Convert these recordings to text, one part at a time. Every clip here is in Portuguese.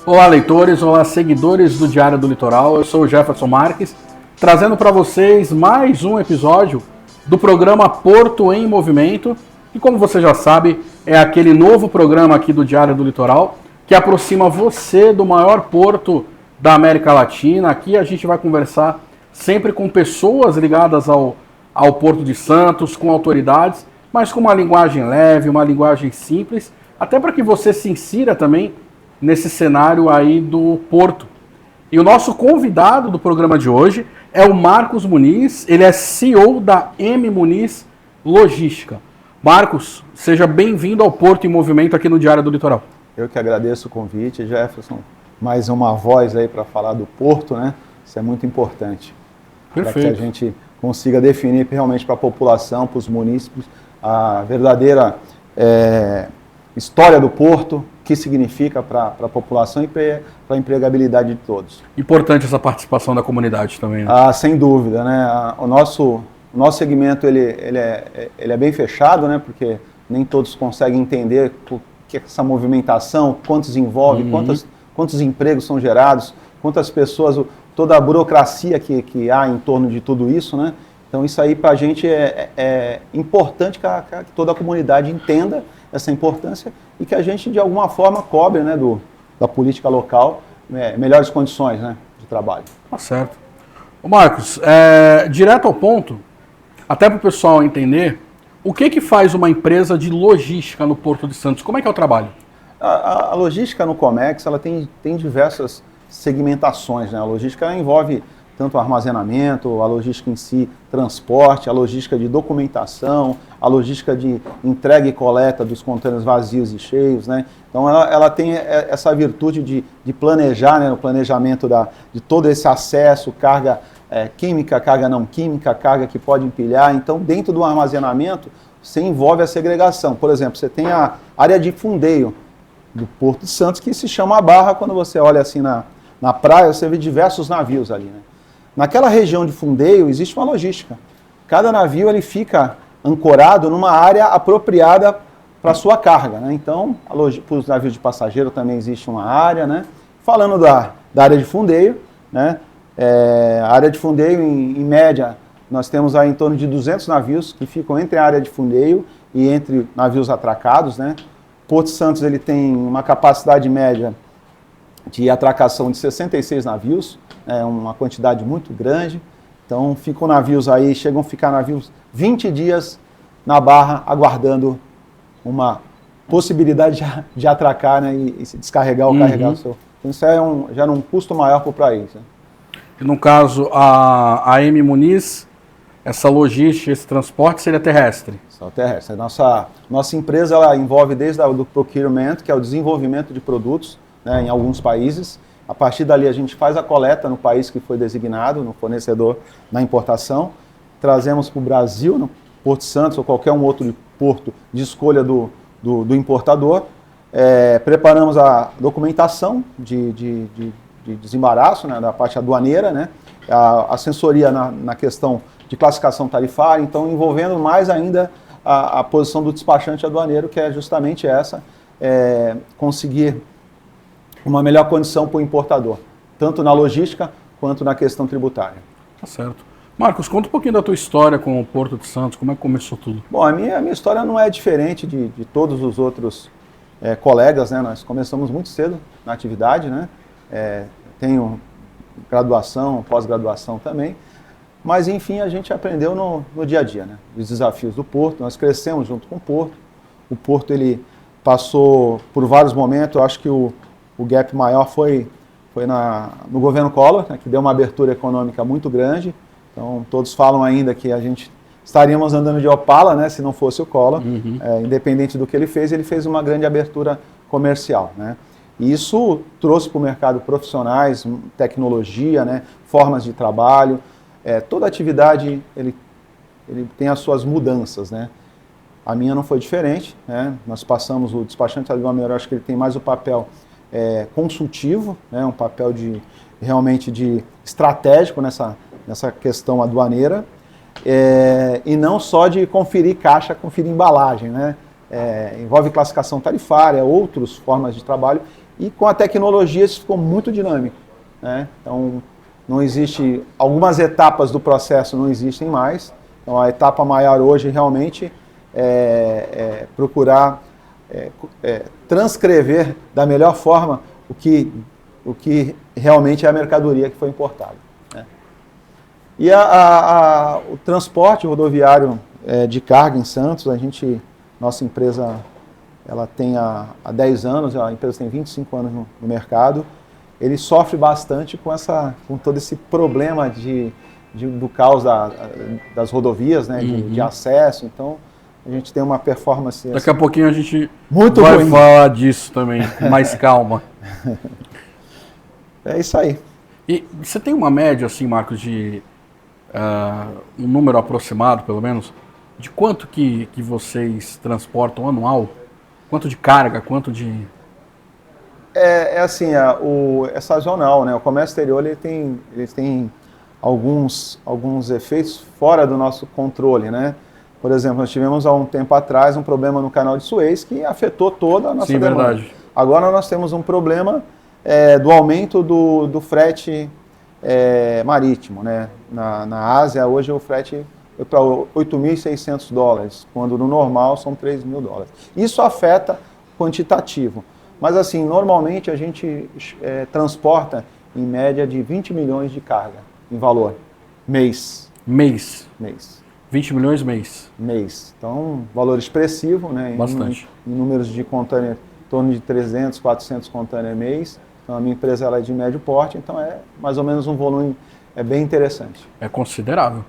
Olá, leitores, olá, seguidores do Diário do Litoral. Eu sou o Jefferson Marques, trazendo para vocês mais um episódio do programa Porto em Movimento. E como você já sabe, é aquele novo programa aqui do Diário do Litoral que aproxima você do maior porto da América Latina. Aqui a gente vai conversar sempre com pessoas ligadas ao Porto de Santos, com autoridades, mas com uma linguagem leve, uma linguagem simples, até para que você se insira também nesse cenário aí do Porto. E o nosso convidado do programa de hoje é o Marcos Muniz, ele é CEO da M Muniz Logística. Marcos, seja bem-vindo ao Porto em Movimento aqui no Diário do Litoral. Eu que agradeço o convite, Jefferson. Mais uma voz aí para falar do Porto, né? Isso é muito importante. Perfeito. Para que a gente consiga definir realmente para a população, para os munícipes, a verdadeira história do Porto, o que significa para a população e para a empregabilidade de todos. Importante essa participação da comunidade também, né? Sem dúvida, né? O nosso segmento ele é bem fechado, né? Porque nem todos conseguem entender o que é essa movimentação, quantos envolve, quantos empregos são gerados, quantas pessoas, toda a burocracia que há em torno de tudo isso, né? Então isso aí para a gente é importante que toda a comunidade entenda essa importância e que a gente de alguma forma cobre, né, da política local melhores condições, né, de trabalho. Tá certo. Ô Marcos, direto ao ponto, até para o pessoal entender, o que faz uma empresa de logística no Porto de Santos? Como é que é o trabalho? A logística no Comex ela tem diversas segmentações, né? A logística ela envolve tanto o armazenamento, a logística em si, transporte, a logística de documentação, a logística de entrega e coleta dos contêineres vazios e cheios, né? Então ela tem essa virtude de planejar, né, o planejamento de todo esse acesso, carga química, carga não química, carga que pode empilhar. Então dentro do armazenamento você envolve a segregação. Por exemplo, você tem a área de fundeio do Porto de Santos que se chama a Barra. Quando você olha assim na praia, você vê diversos navios ali, né? Naquela região de fundeio existe uma logística. Cada navio ele fica ancorado numa área apropriada para a sua carga, né? Então, para os navios de passageiro também existe uma área, né? Falando da área de fundeio, né? A área de fundeio, em média, nós temos aí em torno de 200 navios que ficam entre a área de fundeio e entre navios atracados, né? Porto Santos ele tem uma capacidade média de atracação de 66 navios, uma quantidade muito grande. Então ficam navios aí, chegam a ficar navios 20 dias na Barra, aguardando uma possibilidade de atracar, né, e se descarregar ou carregar o seu. Então isso gera um custo maior para o país, né? E no caso, a M Muniz, essa logística, esse transporte seria terrestre? Só terrestre. Nossa empresa ela envolve desde o procurement, que é o desenvolvimento de produtos, né, em alguns países. A partir dali a gente faz a coleta no país que foi designado, no fornecedor, na importação. Trazemos para o Brasil, no Porto Santos ou qualquer um outro porto de escolha do importador. Preparamos a documentação de desembaraço, né, da parte aduaneira, né, a assessoria na questão de classificação tarifária, então envolvendo mais ainda a posição do despachante aduaneiro, que é justamente essa, conseguir uma melhor condição para o importador, tanto na logística quanto na questão tributária. Tá certo. Marcos, conta um pouquinho da tua história com o Porto de Santos, como é que começou tudo? Bom, a minha história não é diferente de todos os outros colegas, né? Nós começamos muito cedo na atividade, né? Tenho graduação, pós-graduação também, mas enfim, a gente aprendeu no dia a dia, né? Os desafios do Porto, nós crescemos junto com o Porto ele passou por vários momentos. Eu acho que o gap maior foi no governo Collor, né, que deu uma abertura econômica muito grande. Então, todos falam ainda que a gente estaríamos andando de Opala, né, se não fosse o Collor. Independente do que ele fez uma grande abertura comercial, né? E isso trouxe para o mercado profissionais, tecnologia, né, formas de trabalho. Toda atividade ele tem as suas mudanças, né? A minha não foi diferente, né? Nós passamos, o despachante aduaneiro, acho que ele tem mais o papel consultivo, né? Um papel realmente de estratégico nessa questão aduaneira, e não só de conferir caixa, conferir embalagem, né? Envolve classificação tarifária, outras formas de trabalho, E com a tecnologia isso ficou muito dinâmico, né? Então, não existe, algumas etapas do processo não existem mais. Então, a etapa maior hoje realmente é procurar transcrever da melhor forma o que realmente é a mercadoria que foi importada, né? E o transporte rodoviário de carga em Santos, nossa empresa ela tem há 10 anos, a empresa tem 25 anos no mercado, ele sofre bastante com todo esse problema do caos das rodovias, né, de acesso. Então, a gente tem uma performance... Daqui a pouquinho a gente muito vai ruim. falar disso também, com mais calma. É isso aí. E você tem uma média, assim, Marcos, de um número aproximado, pelo menos, de quanto que vocês transportam anual? Quanto de carga, quanto de... É sazonal, né? O comércio exterior ele tem alguns efeitos fora do nosso controle, né? Por exemplo, nós tivemos há um tempo atrás um problema no canal de Suez que afetou toda a nossa demanda. Verdade. Agora nós temos um problema do aumento do frete marítimo, né? Na Ásia, hoje o frete foi para $8.600, quando no normal são $3.000. Isso afeta o quantitativo. Mas assim, normalmente a gente transporta em média de 20 milhões de carga em valor, mês. 20 milhões mês. Então, valor expressivo, né? Bastante. Em números de container, em torno de 300, 400 container mês. Então, a minha empresa ela é de médio porte, então é mais ou menos um volume bem interessante. É considerável.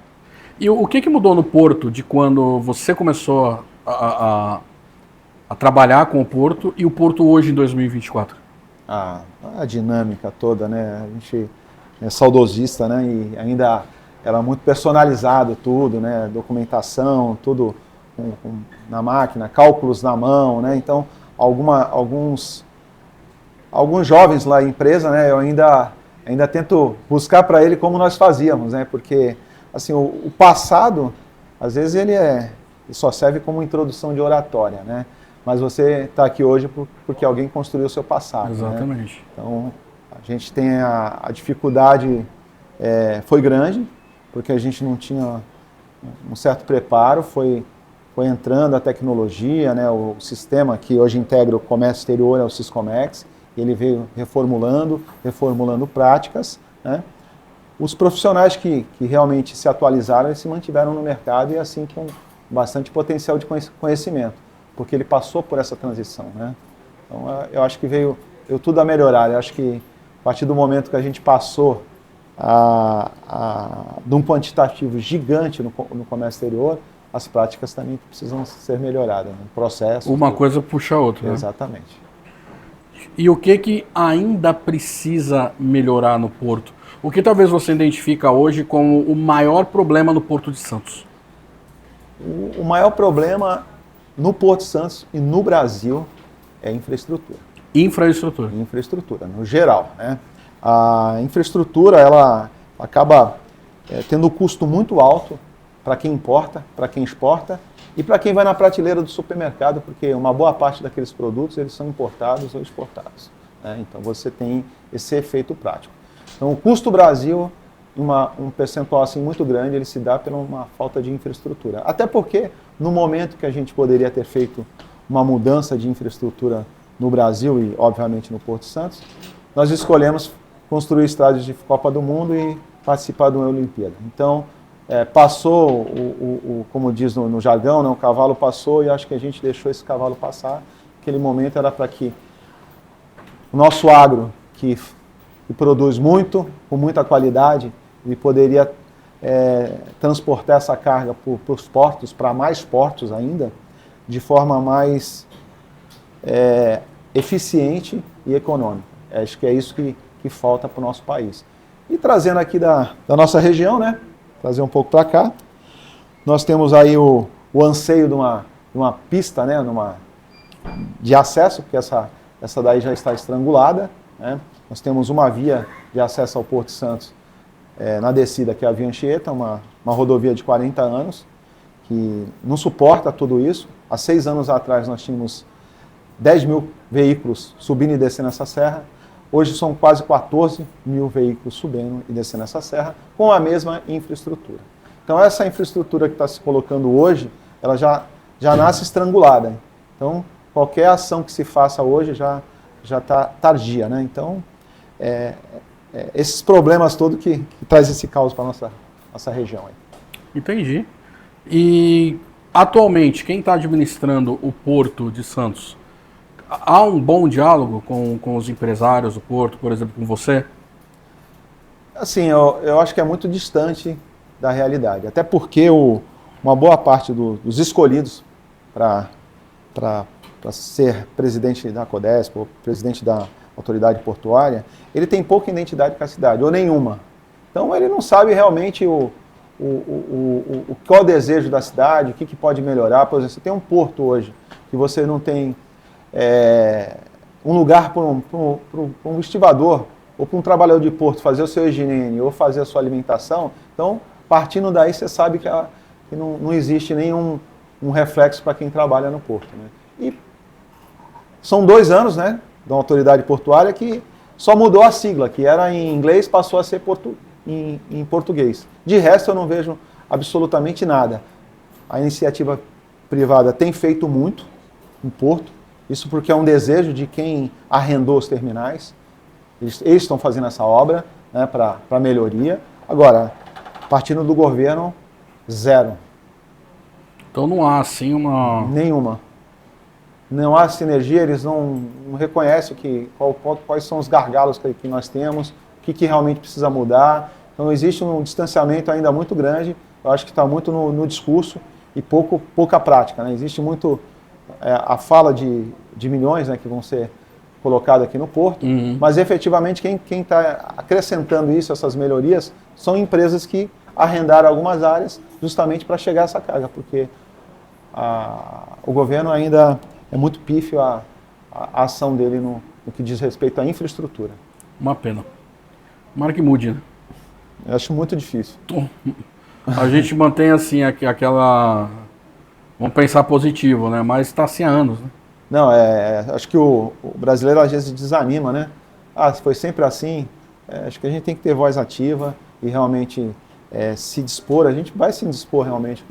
E o que mudou no porto de quando você começou a trabalhar com o porto e o porto hoje em 2024? A dinâmica toda, né? A gente é saudosista, né? E ainda era muito personalizado tudo, né? Documentação, tudo na máquina, cálculos na mão, né? Então, alguns jovens lá em empresa, né? Eu ainda tento buscar para ele como nós fazíamos, né? Porque assim, o passado, às vezes ele só serve como introdução de oratória, né? Mas você está aqui hoje porque alguém construiu o seu passado. Exatamente. Né? Então, a gente tem a dificuldade, foi grande, porque a gente não tinha um certo preparo, foi entrando a tecnologia, né? O sistema que hoje integra o comércio exterior é o Syscomex, ele veio reformulando práticas, né? Os profissionais que realmente se atualizaram, eles se mantiveram no mercado e assim com bastante potencial de conhecimento, porque ele passou por essa transição, né? Então, eu acho que veio tudo a melhorar. Eu acho que a partir do momento que a gente passou de um quantitativo gigante no comércio exterior, as práticas também precisam ser melhoradas, né? Processo. Uma coisa puxa a outra. Exatamente. Né? E o que ainda precisa melhorar no porto? O que talvez você identifica hoje como o maior problema no Porto de Santos? O maior problema no Porto de Santos e no Brasil é infraestrutura. Infraestrutura, no geral, né? A infraestrutura, ela acaba tendo um custo muito alto para quem importa, para quem exporta e para quem vai na prateleira do supermercado, porque uma boa parte daqueles produtos eles são importados ou exportados, né? Então você tem esse efeito prático. Então o custo Brasil, um percentual assim muito grande, ele se dá pela uma falta de infraestrutura. Até porque no momento que a gente poderia ter feito uma mudança de infraestrutura no Brasil e obviamente no Porto Santos, nós escolhemos construir estádios de Copa do Mundo e participar de uma Olimpíada. Então passou, como diz no jargão, né, o cavalo passou e acho que a gente deixou esse cavalo passar. Aquele momento era para que o nosso agro, que produz muito, com muita qualidade, ele poderia transportar essa carga para os portos, para mais portos ainda, de forma mais eficiente e econômica. Acho que é isso que falta para o nosso país. E trazendo aqui da nossa região, né? Trazer um pouco para cá, nós temos aí o anseio de uma pista, né? De acesso, porque essa daí já está estrangulada, né? Nós temos uma via de acesso ao Porto Santos na descida, que é a Via Anchieta, uma rodovia de 40 anos, que não suporta tudo isso. Há 6 anos atrás nós tínhamos 10 mil veículos subindo e descendo essa serra. Hoje são quase 14 mil veículos subindo e descendo essa serra com a mesma infraestrutura. Então essa infraestrutura que está se colocando hoje, ela já nasce estrangulada. Então qualquer ação que se faça hoje já está tardia, né? Então esses problemas todos que traz esse caos para a nossa região aí. Entendi. E atualmente, quem está administrando o Porto de Santos, há um bom diálogo com os empresários do Porto, por exemplo, com você? Assim, eu acho que é muito distante da realidade. Até porque uma boa parte dos escolhidos para ser presidente da Codesp, ou presidente da autoridade portuária, ele tem pouca identidade com a cidade, ou nenhuma. Então ele não sabe realmente qual é o desejo da cidade, o que pode melhorar. Por exemplo, você tem um porto hoje, que você não tem um lugar para um estivador, ou para um trabalhador de porto fazer o seu higiene, ou fazer a sua alimentação. Então, partindo daí, você sabe que não existe nenhum reflexo para quem trabalha no porto, né? E são 2 anos, né, da autoridade portuária que só mudou a sigla, que era em inglês, passou a ser em português. De resto, eu não vejo absolutamente nada. A iniciativa privada tem feito muito no porto, isso porque é um desejo de quem arrendou os terminais. Eles estão fazendo essa obra, né, para melhoria. Agora, partindo do governo, zero. Então não há assim uma... Nenhuma. Não há sinergia, eles não reconhecem quais são os gargalos que nós temos, o que realmente precisa mudar. Então existe um distanciamento ainda muito grande, eu acho que está muito no discurso e pouca prática, né? Existe muito a fala de milhões, né, que vão ser colocados aqui no Porto, mas efetivamente quem está acrescentando isso, essas melhorias, são empresas que arrendaram algumas áreas justamente para chegar a essa carga, porque o governo ainda é muito pífio a ação dele no que diz respeito à infraestrutura. Uma pena. Tomara que mude, né? Eu acho muito difícil. A gente mantém assim aquela... Vamos pensar positivo, né? Mas está assim há anos, né? Não, acho que o brasileiro às vezes desanima, né? Foi sempre assim. Acho que a gente tem que ter voz ativa e realmente se dispor. A gente vai se dispor realmente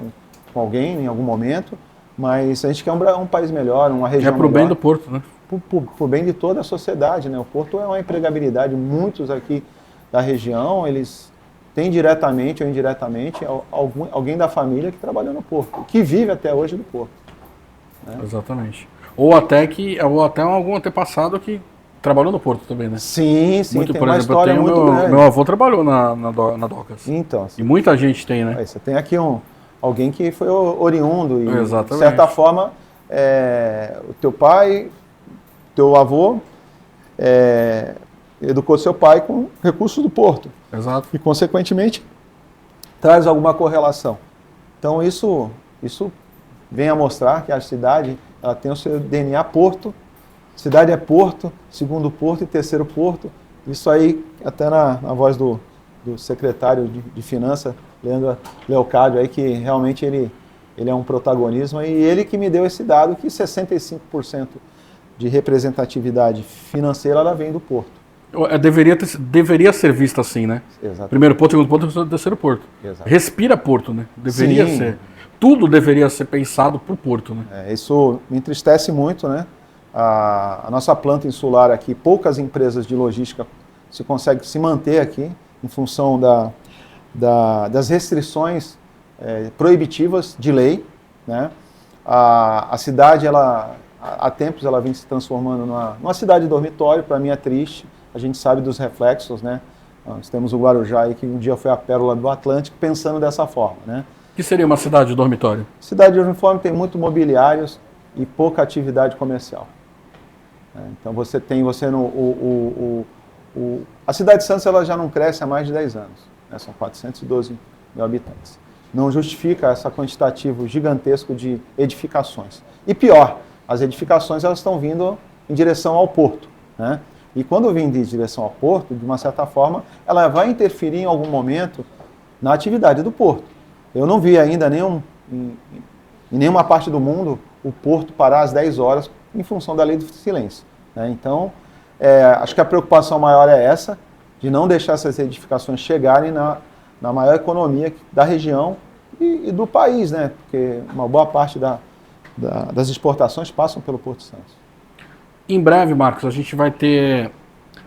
com alguém em algum momento, mas a gente quer um país melhor, uma região melhor. É pro bem do Porto, né? Pro bem de toda a sociedade, né? O Porto é uma empregabilidade. Muitos aqui da região, eles têm diretamente ou indiretamente alguém da família que trabalhou no Porto, que vive até hoje no Porto, né? Exatamente. Ou até algum antepassado que trabalhou no Porto também, né? Sim, muito, tem por uma exemplo, história muito grande. Meu avô trabalhou na Docas. Então, e muita gente tem, né? Você tem aqui alguém que foi oriundo e, exatamente, de certa forma, o teu pai, teu avô, educou seu pai com recursos do Porto. Exato. E, consequentemente, traz alguma correlação. Então, isso vem a mostrar que a cidade ela tem o seu DNA Porto. Cidade é Porto, segundo Porto e terceiro Porto. Isso aí, até na voz do secretário de Finanças, Leandro Leocádio, aí, que realmente ele é um protagonismo. E ele que me deu esse dado que 65% de representatividade financeira ela vem do Porto. Deveria ser vista assim, né? Exatamente. Primeiro Porto, segundo Porto, terceiro Porto. Exato. Respira Porto, né? Deveria Sim. ser. Tudo deveria ser pensado por Porto, né? Isso me entristece muito, né? A nossa planta insular aqui, poucas empresas de logística conseguem se manter aqui em função das restrições proibitivas de lei, né? A cidade, há tempos, ela vem se transformando numa cidade dormitório. Para mim é triste. A gente sabe dos reflexos, né? Nós temos o Guarujá aí, que um dia foi a pérola do Atlântico, pensando dessa forma, né? O que seria uma cidade dormitório? Cidade de uniforme tem muito mobiliários e pouca atividade comercial. Então a cidade de Santos ela já não cresce há mais de 10 anos, né? São 412 mil habitantes. Não justifica esse quantitativo gigantesco de edificações. E pior, as edificações elas estão vindo em direção ao porto, né? E quando vem de direção ao porto, de uma certa forma, ela vai interferir em algum momento na atividade do porto. Eu não vi ainda em nenhuma parte do mundo o porto parar às 10 horas em função da lei do silêncio, né? Então, acho que a preocupação maior é essa, de não deixar essas edificações chegarem na maior economia da região e do país, né? Porque uma boa parte das exportações passam pelo Porto Santos. Em breve, Marcos, a gente vai ter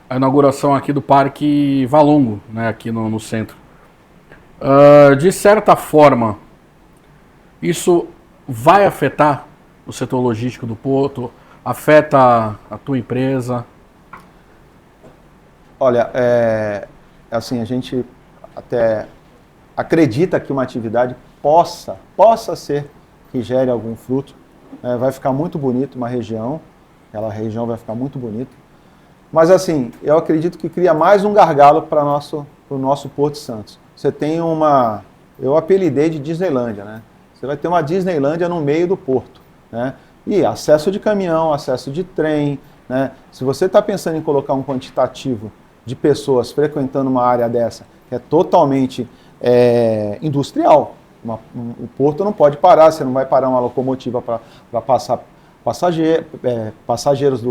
a inauguração aqui do Parque Valongo, né, aqui no centro. De certa forma, isso vai afetar o setor logístico do Porto? Afeta a tua empresa? Olha, assim, a gente até acredita que uma atividade possa ser que gere algum fruto. Vai ficar muito bonito uma região, aquela região vai ficar muito bonita. Mas assim, eu acredito que cria mais um gargalo para o nosso Porto Santos. Você tem eu apelidei de Disneylândia, né? Você vai ter uma Disneylândia no meio do porto, né? E acesso de caminhão, acesso de trem, né? Se você está pensando em colocar um quantitativo de pessoas frequentando uma área dessa, que é totalmente industrial, o porto não pode parar, você não vai parar uma locomotiva para passar passageiros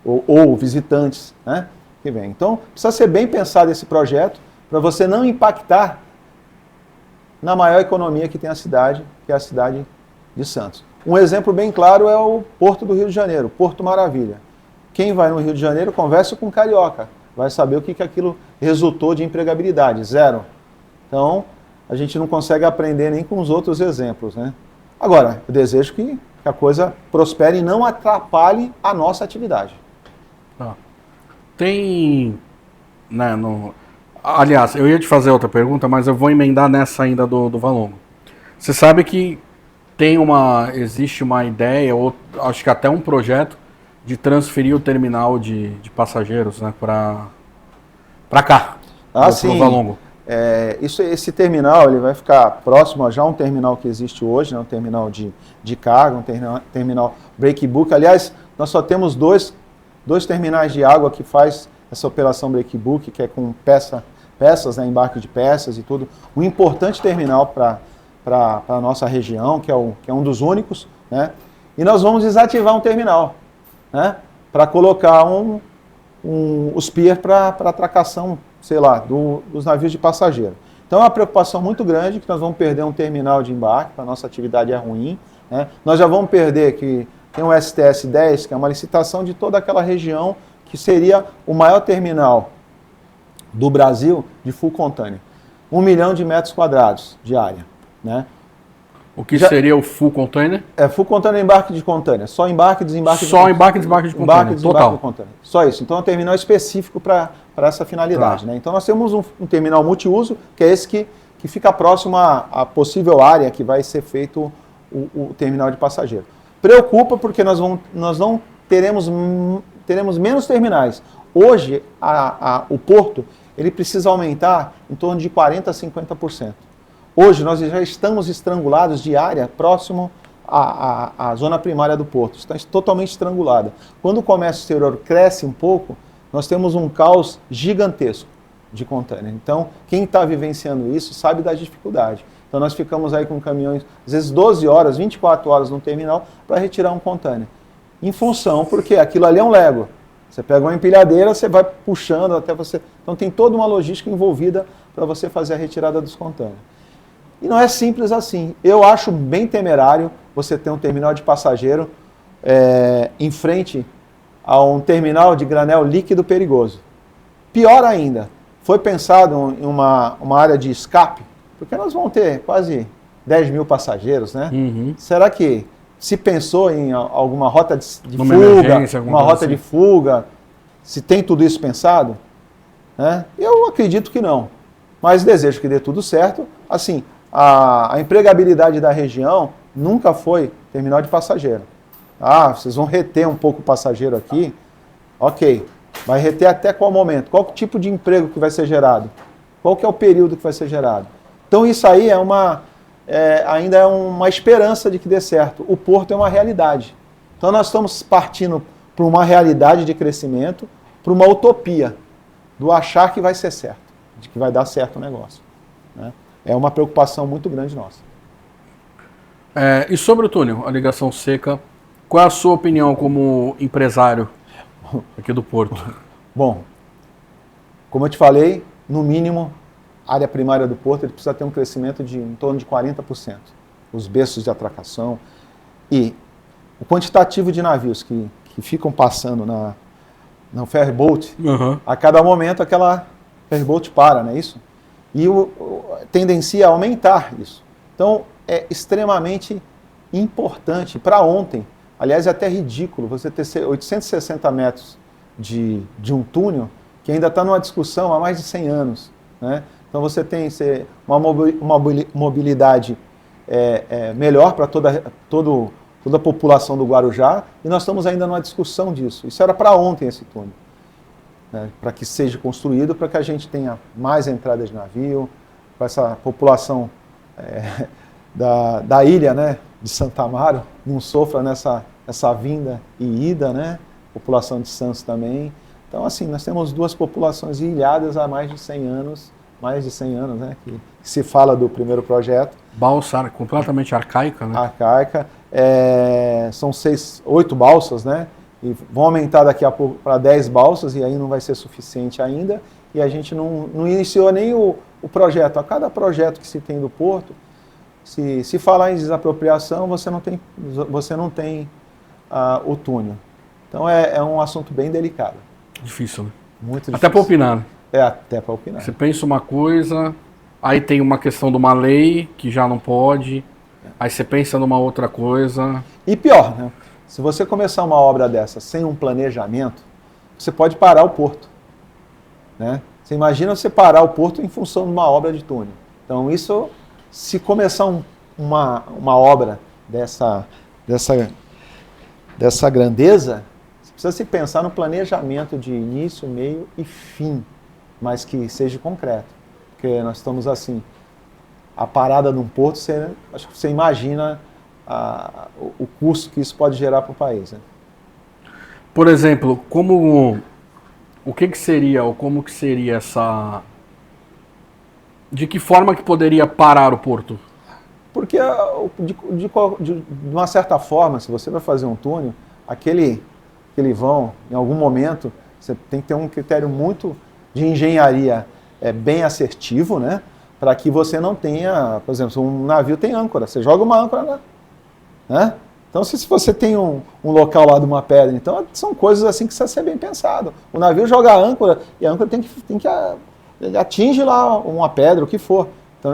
ou visitantes, né, que vem. Então, precisa ser bem pensado esse projeto para você não impactar na maior economia que tem a cidade, que é a cidade de Santos. Um exemplo bem claro é o Porto do Rio de Janeiro, Porto Maravilha. Quem vai no Rio de Janeiro conversa com um carioca, vai saber o que aquilo resultou de empregabilidade, zero. Então, a gente não consegue aprender nem com os outros exemplos, né? Agora, eu desejo que a coisa prospere e não atrapalhe a nossa atividade. Tem, né, aliás, eu ia te fazer outra pergunta, mas eu vou emendar nessa ainda do Valongo. Você sabe que existe uma ideia, ou acho que até um projeto, de transferir o terminal de passageiros, né, para cá, sim. pro Valongo. Esse terminal ele vai ficar próximo a já um terminal que existe hoje, né, um terminal de carga, um terminal break-bulk. Aliás, nós só temos dois terminais de água que faz essa operação break-bulk, que é com peças, né, embarque de peças e tudo. Um importante terminal para a nossa região, que é um dos únicos, né? E nós vamos desativar um terminal, né, para colocar os pier para atracação, sei lá, dos navios de passageiro. Então é uma preocupação muito grande que nós vamos perder um terminal de embarque, a nossa atividade é ruim, né? Nós já vamos perder que tem o STS-10, que é uma licitação de toda aquela região, que seria o maior terminal do Brasil de full container. 1 milhão de metros quadrados de área, né? O que seria o full container? Full container, embarque de container. Só embarque e desembarque de container. Só embarque e desembarque de container. Embarque e desembarque de container. Só isso. Então é um terminal específico para essa finalidade, né? Então nós temos um terminal multiuso, que é esse que fica próximo à possível área que vai ser feito o terminal de passageiro. Preocupa porque nós não teremos menos terminais. Hoje, o porto ele precisa aumentar em torno de 40% a 50%. Hoje nós já estamos estrangulados de área próximo à zona primária do porto. Está totalmente estrangulada. Quando o comércio exterior cresce um pouco, nós temos um caos gigantesco de container. Então, quem está vivenciando isso sabe da dificuldade. Então nós ficamos aí com caminhões, às vezes 12 horas, 24 horas no terminal para retirar um container. Em função, porque aquilo ali é um Lego. Você pega uma empilhadeira, você vai puxando até você... Então tem toda uma logística envolvida para você fazer a retirada dos containers. E não é simples assim. Eu acho bem temerário você ter um terminal de passageiro em frente a um terminal de granel líquido perigoso. Pior ainda, foi pensado em uma área de escape, porque nós vamos ter quase 10 mil passageiros, né? Uhum. Será que se pensou em alguma rota de fuga, uma rota assim de fuga, se tem tudo isso pensado? Né? Eu acredito que não, mas desejo que dê tudo certo. Assim, a empregabilidade da região nunca foi terminal de passageiro. Vocês vão reter um pouco o passageiro aqui? Ok, vai reter até qual momento? Qual tipo de emprego que vai ser gerado? Qual que é o período que vai ser gerado? Então isso aí ainda é uma esperança de que dê certo. O porto é uma realidade. Então nós estamos partindo para uma realidade de crescimento, para uma utopia, do achar que vai ser certo, de que vai dar certo o negócio, né? É uma preocupação muito grande nossa. E sobre o túnel, a ligação seca, Qual é a sua opinião como empresário aqui do Porto? Bom, como eu te falei, no mínimo, a área primária do Porto ele precisa ter um crescimento de em torno de 40%. Os berços de atracação e o quantitativo de navios que ficam passando no ferryboat, a cada momento aquela ferryboat para, não é isso? E tendencia a aumentar isso. Então, é extremamente importante para ontem. Aliás, é até ridículo você ter 860 metros de um túnel que ainda está numa discussão há mais de 100 anos. Né? Então você tem uma mobilidade melhor para toda a população do Guarujá e nós estamos ainda numa discussão disso. Isso era para ontem esse túnel. Né? Para que seja construído, para que a gente tenha mais entradas de navio, para essa população da ilha, né, de Santa Amaro não sofra nessa vinda e ida, né? População de Santos também. Então, assim, nós temos duas populações ilhadas há mais de 100 anos, né, que se fala do primeiro projeto. Balsa completamente arcaica, né? Arcaica. São 8 balsas, né? E vão aumentar daqui a pouco para 10 balsas, e aí não vai ser suficiente ainda. E a gente não iniciou nem o projeto. A cada projeto que se tem do Porto, se falar em desapropriação, você não tem o túnel. Então é um assunto bem delicado. Difícil, né? Muito difícil. Até para opinar. Até para opinar. Você pensa uma coisa, aí tem uma questão de uma lei que já não pode, aí você pensa numa outra coisa. E pior, né? Se você começar uma obra dessa sem um planejamento, você pode parar o porto. Né? Você imagina você parar o porto em função de uma obra de túnel. Então isso, se começar uma obra dessa grandeza, você precisa se pensar no planejamento de início, meio e fim, mas que seja concreto. Porque nós estamos assim, a parada num porto, acho que você imagina o custo que isso pode gerar para o país. Né? Por exemplo, o que seria, ou como que seria essa... De que forma que poderia parar o porto? Porque, de uma certa forma, se você vai fazer um túnel, aquele vão, em algum momento, você tem que ter um critério muito de engenharia bem assertivo, né? Para que você não tenha, por exemplo, um navio tem âncora, você joga uma âncora lá, né? Então, se você tem um local lá de uma pedra, então são coisas assim que precisa ser bem pensado. O navio joga a âncora e a âncora tem que atinge lá uma pedra, o que for. Então,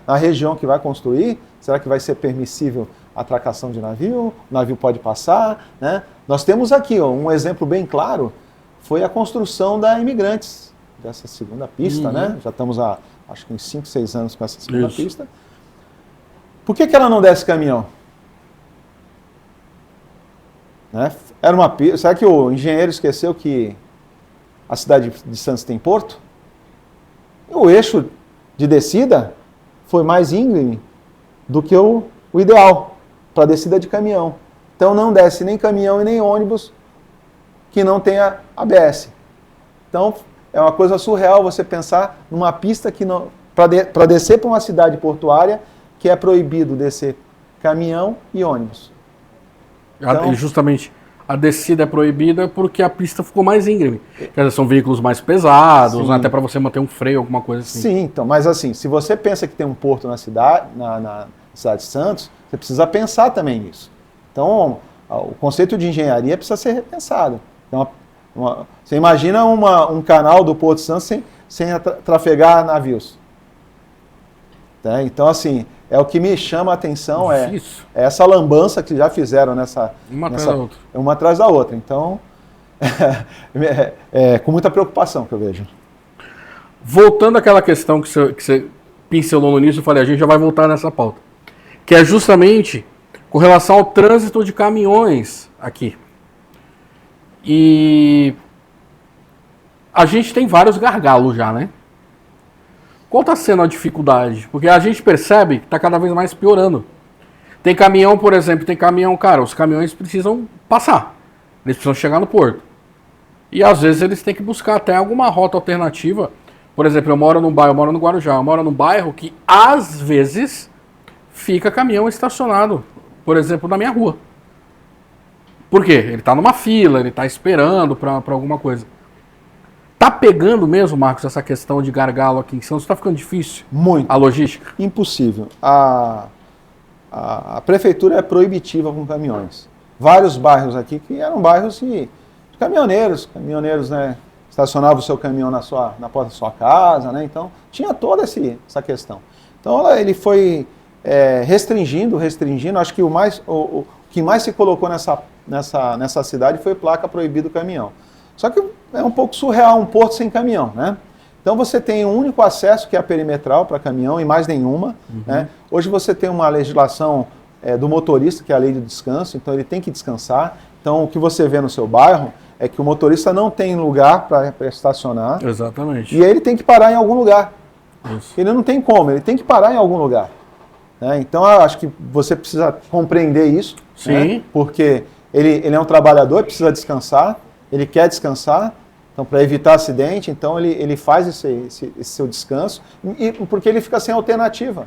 na região que vai construir, será que vai ser permissível a atracação de navio? O navio pode passar, né? Nós temos aqui um exemplo bem claro, foi a construção da Imigrantes, dessa segunda pista, né? Já estamos acho que uns 5, 6 anos com essa segunda pista. Por que ela não desce caminhão? Né? Era uma pista. Será que o engenheiro esqueceu que a cidade de Santos tem porto? O eixo de descida foi mais íngreme do que o ideal para descida de caminhão. Então não desce nem caminhão e nem ônibus que não tenha ABS. Então é uma coisa surreal você pensar numa pista que para descer para uma cidade portuária que é proibido descer caminhão e ônibus. Então, justamente a descida é proibida porque a pista ficou mais íngreme. Quer dizer, são veículos mais pesados, até para você manter um freio, alguma coisa assim. Sim, então, mas assim, se você pensa que tem um porto na cidade de Santos, você precisa pensar também nisso. Então, o conceito de engenharia precisa ser repensado. Então, você imagina um canal do Porto de Santos sem trafegar navios. Tá? Então, assim, o que me chama a atenção é essa lambança que já fizeram uma atrás da outra. Então, com muita preocupação que eu vejo. Voltando àquela questão que você pincelou no início, eu falei, a gente já vai voltar nessa pauta. Que é justamente com relação ao trânsito de caminhões aqui. E a gente tem vários gargalos já, né? Qual está sendo a dificuldade? Porque a gente percebe que está cada vez mais piorando. Tem caminhão, por exemplo, cara, os caminhões precisam passar. Eles precisam chegar no porto. E às vezes eles têm que buscar até alguma rota alternativa. Por exemplo, eu moro no Guarujá, eu moro num bairro que às vezes fica caminhão estacionado, por exemplo, na minha rua. Por quê? Ele está numa fila, ele está esperando para alguma coisa. Tá pegando mesmo, Marcos, essa questão de gargalo aqui em Santos? Está ficando difícil? Muito. A logística? Impossível. A prefeitura é proibitiva com caminhões. Vários bairros aqui que eram bairros de caminhoneiros, né, estacionavam o seu caminhão na porta da sua casa, né, então tinha toda essa questão. Então ele foi restringindo, acho que o que mais se colocou nessa cidade foi placa proibido caminhão. Só que é um pouco surreal um porto sem caminhão, né? Então você tem um único acesso, que é a perimetral para caminhão, e mais nenhuma. Né? Hoje você tem uma legislação do motorista, que é a lei do descanso, então ele tem que descansar. Então o que você vê no seu bairro é que o motorista não tem lugar para estacionar. Exatamente. E aí ele tem que parar em algum lugar. Isso. Ele não tem como, ele tem que parar em algum lugar. Né? Então eu acho que você precisa compreender isso. Sim. Né? Porque ele é um trabalhador, precisa descansar, ele quer descansar. Então, para evitar acidente, então ele faz esse seu descanso, porque ele fica sem alternativa.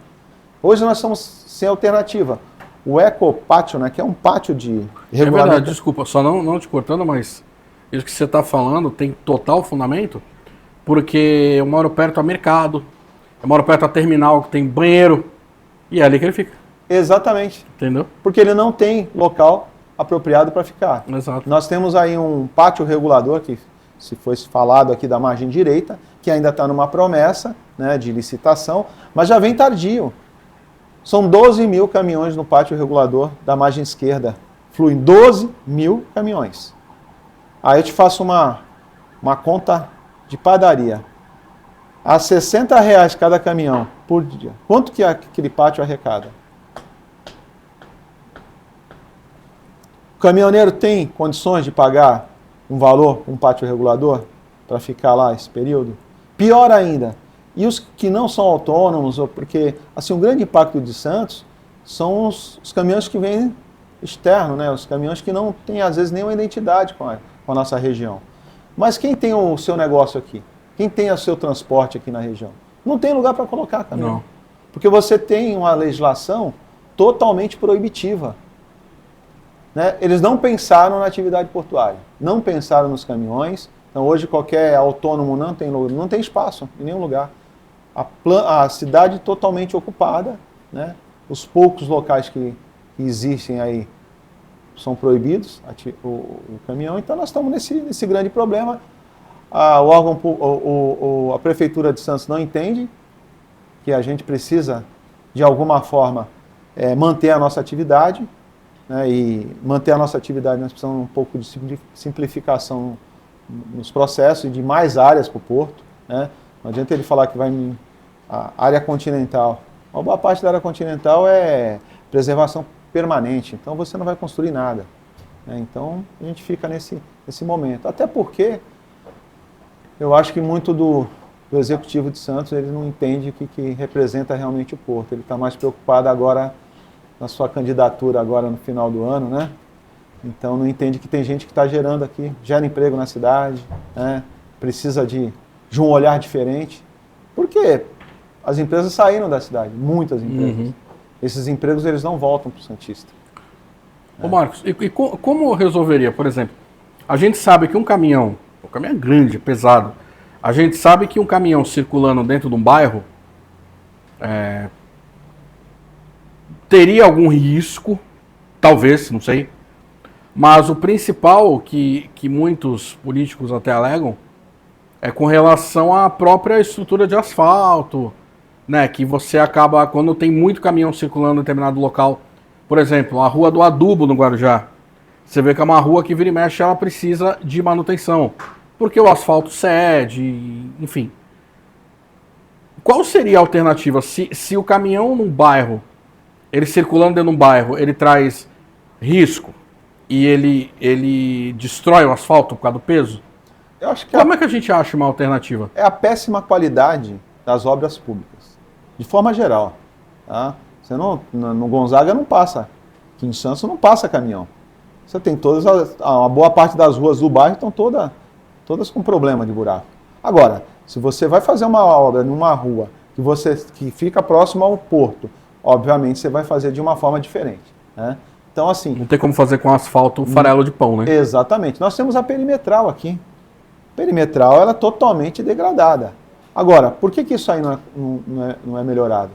Hoje nós estamos sem alternativa. O ecopátio, né, que é um pátio de regulamento... É verdade, desculpa, só não te cortando, mas isso que você está falando tem total fundamento, porque eu moro perto a mercado, eu moro perto a terminal que tem banheiro, e é ali que ele fica. Exatamente. Entendeu? Porque ele não tem local apropriado para ficar. Exato. Nós temos aí um pátio regulador, que se fosse falado aqui da margem direita, que ainda está numa promessa, né, de licitação, mas já vem tardio. São 12 mil caminhões no pátio regulador da margem esquerda. Fluem 12 mil caminhões. Aí eu te faço uma conta de padaria. A R$60 cada caminhão por dia. Quanto que aquele pátio arrecada? O caminhoneiro tem condições de pagar um valor, um pátio regulador, para ficar lá esse período? Pior ainda, e os que não são autônomos, porque assim, um grande impacto de Santos são os caminhões que vêm externo, né? Os caminhões que não têm, às vezes, nenhuma identidade com a nossa região. Mas quem tem o seu negócio aqui? Quem tem o seu transporte aqui na região? Não tem lugar para colocar caminhão. Não. Porque você tem uma legislação totalmente proibitiva. Né? Eles não pensaram na atividade portuária, não pensaram nos caminhões. Então hoje qualquer autônomo não tem espaço em nenhum lugar. A cidade totalmente ocupada, né? Os poucos locais que existem aí são proibidos o caminhão. Então nós estamos nesse grande problema. A Prefeitura de Santos não entende que a gente precisa, de alguma forma, manter a nossa atividade. Né, e manter a nossa atividade, nós precisamos um pouco de simplificação nos processos e de mais áreas para o porto. Né? Não adianta ele falar que vai a área continental. Uma boa parte da área continental é preservação permanente, então você não vai construir nada. Né? Então a gente fica nesse momento. Até porque eu acho que muito do Executivo de Santos ele não entende o que representa realmente o porto. Ele está mais preocupado agora na sua candidatura agora no final do ano, né? Então não entende que tem gente que está gerando aqui, gera emprego na cidade, né? Precisa de um olhar diferente. Porque as empresas saíram da cidade, muitas empresas. Uhum. Esses empregos eles não voltam para o Santista. Ô Marcos, e como resolveria, por exemplo, a gente sabe que um caminhão é grande, pesado, a gente sabe que um caminhão circulando dentro de um bairro teria algum risco, talvez, não sei, mas o principal que muitos políticos até alegam é com relação à própria estrutura de asfalto, né, que você acaba, quando tem muito caminhão circulando em determinado local, por exemplo, a Rua do Adubo no Guarujá, você vê que é uma rua que vira e mexe, ela precisa de manutenção, porque o asfalto cede, enfim. Qual seria a alternativa se o caminhão num bairro, ele circulando dentro de um bairro, ele traz risco e ele destrói o asfalto por causa do peso? Eu acho que Como é que a gente acha uma alternativa? é a péssima qualidade das obras públicas, de forma geral. Tá? Você no Gonzaga não passa, aqui em Santos não passa caminhão. Você tem uma boa parte das ruas do bairro estão todas com problema de buraco. Agora, se você vai fazer uma obra numa rua que fica próximo ao porto, obviamente você vai fazer de uma forma diferente. Né? Então, assim... Não tem como fazer com asfalto farelo de pão, né? Exatamente. Nós temos a perimetral aqui. A perimetral, ela é totalmente degradada. Agora, por que isso aí não é melhorado?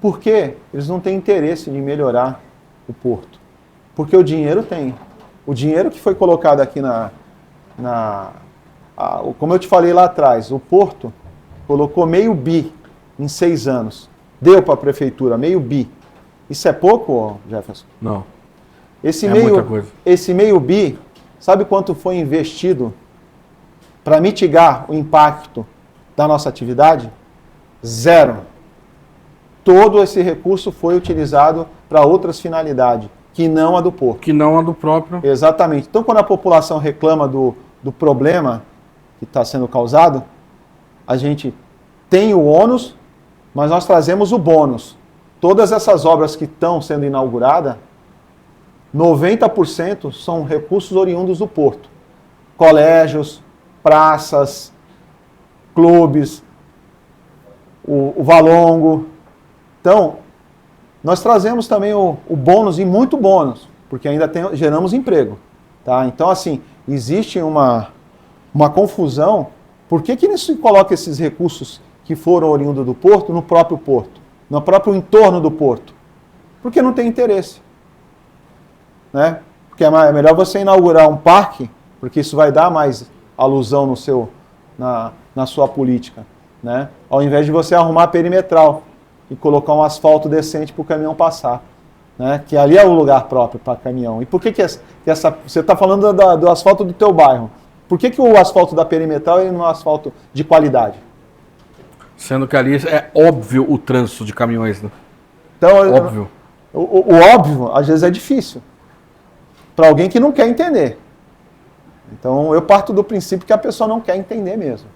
Porque eles não têm interesse em melhorar o porto. Porque o dinheiro tem. O dinheiro que foi colocado aqui como eu te falei lá atrás, o porto colocou $500 bi em 6 anos. Deu para a prefeitura $500 bi. Isso é pouco, Jefferson? Não. Muita coisa. Esse $500 bi, sabe quanto foi investido para mitigar o impacto da nossa atividade? 0. Todo esse recurso foi utilizado para outras finalidades, que não a do porto. Que não a do próprio. Exatamente. Então, quando a população reclama do problema que está sendo causado, a gente tem o ônus, mas nós trazemos o bônus. Todas essas obras que estão sendo inauguradas, 90% são recursos oriundos do porto. Colégios, praças, clubes, o Valongo. Então, nós trazemos também o bônus, e muito bônus, porque ainda geramos emprego. Tá? Então, assim, existe uma confusão. Por que não se coloca esses recursos que foram oriundos do porto no próprio porto? No próprio entorno do porto? Porque não tem interesse. Né? Porque é melhor você inaugurar um parque, porque isso vai dar mais alusão na sua política. Né? Ao invés de você arrumar a perimetral e colocar um asfalto decente para o caminhão passar. Né? Que ali é o lugar próprio para caminhão. E por que você está falando do asfalto do teu bairro? Por que o asfalto da perimetral não é um asfalto de qualidade? Sendo que ali é óbvio o trânsito de caminhões, né? Então, óbvio. O óbvio, às vezes, é difícil. Para alguém que não quer entender. Então, eu parto do princípio que a pessoa não quer entender mesmo.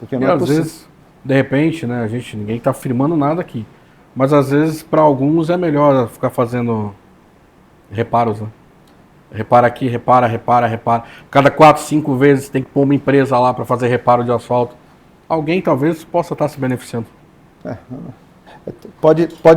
Porque não é possível. Às vezes, de repente, né, ninguém está afirmando nada aqui. Mas, às vezes, para alguns é melhor ficar fazendo reparos, né? Repara aqui, repara. Cada 4, 5 vezes tem que pôr uma empresa lá para fazer reparo de asfalto. Alguém talvez possa estar se beneficiando.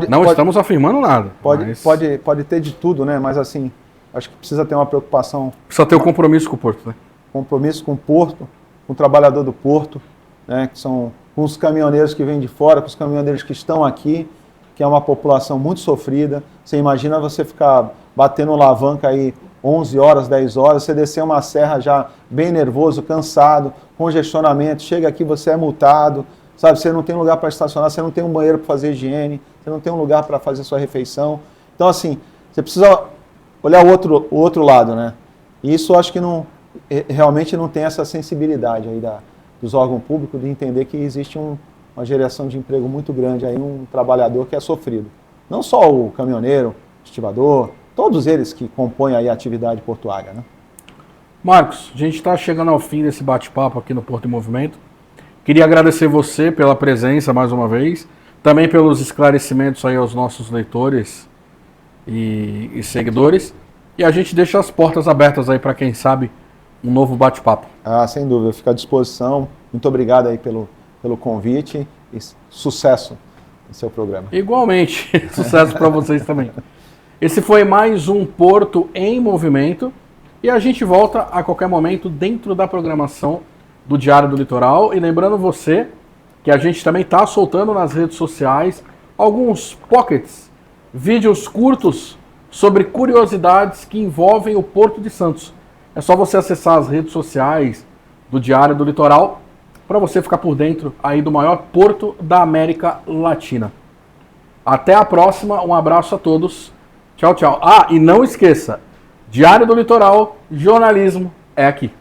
Não estamos afirmando nada. Pode ter de tudo, né? Mas assim, acho que precisa ter uma preocupação. Precisa ter um compromisso com o porto, né? Compromisso com o porto, com o trabalhador do porto, né? Que são com os caminhoneiros que vêm de fora, com os caminhoneiros que estão aqui, que é uma população muito sofrida. Você imagina você ficar batendo alavanca aí 11 horas, 10 horas, você descer uma serra já bem nervoso, cansado, congestionamento, chega aqui, você é multado, sabe? Você não tem lugar para estacionar, você não tem um banheiro para fazer higiene, você não tem um lugar para fazer sua refeição. Então, assim, você precisa olhar o outro lado, né? E isso eu acho que realmente não tem essa sensibilidade aí dos órgãos públicos de entender que existe uma geração de emprego muito grande aí, um trabalhador que é sofrido. Não só o caminhoneiro, o estivador, todos eles que compõem aí a atividade portuária, né? Marcos, a gente está chegando ao fim desse bate-papo aqui no Porto em Movimento. Queria agradecer você pela presença mais uma vez, também pelos esclarecimentos aí aos nossos leitores e seguidores. E a gente deixa as portas abertas aí para quem sabe um novo bate-papo. Sem dúvida, fico à disposição. Muito obrigado aí pelo convite e sucesso no seu programa. Igualmente, sucesso para vocês também. Esse foi mais um Porto em Movimento e a gente volta a qualquer momento dentro da programação do Diário do Litoral. E lembrando você que a gente também está soltando nas redes sociais alguns pockets, vídeos curtos sobre curiosidades que envolvem o Porto de Santos. É só você acessar as redes sociais do Diário do Litoral para você ficar por dentro aí do maior porto da América Latina. Até a próxima, um abraço a todos. Tchau, tchau. E não esqueça, Diário do Litoral, jornalismo é aqui.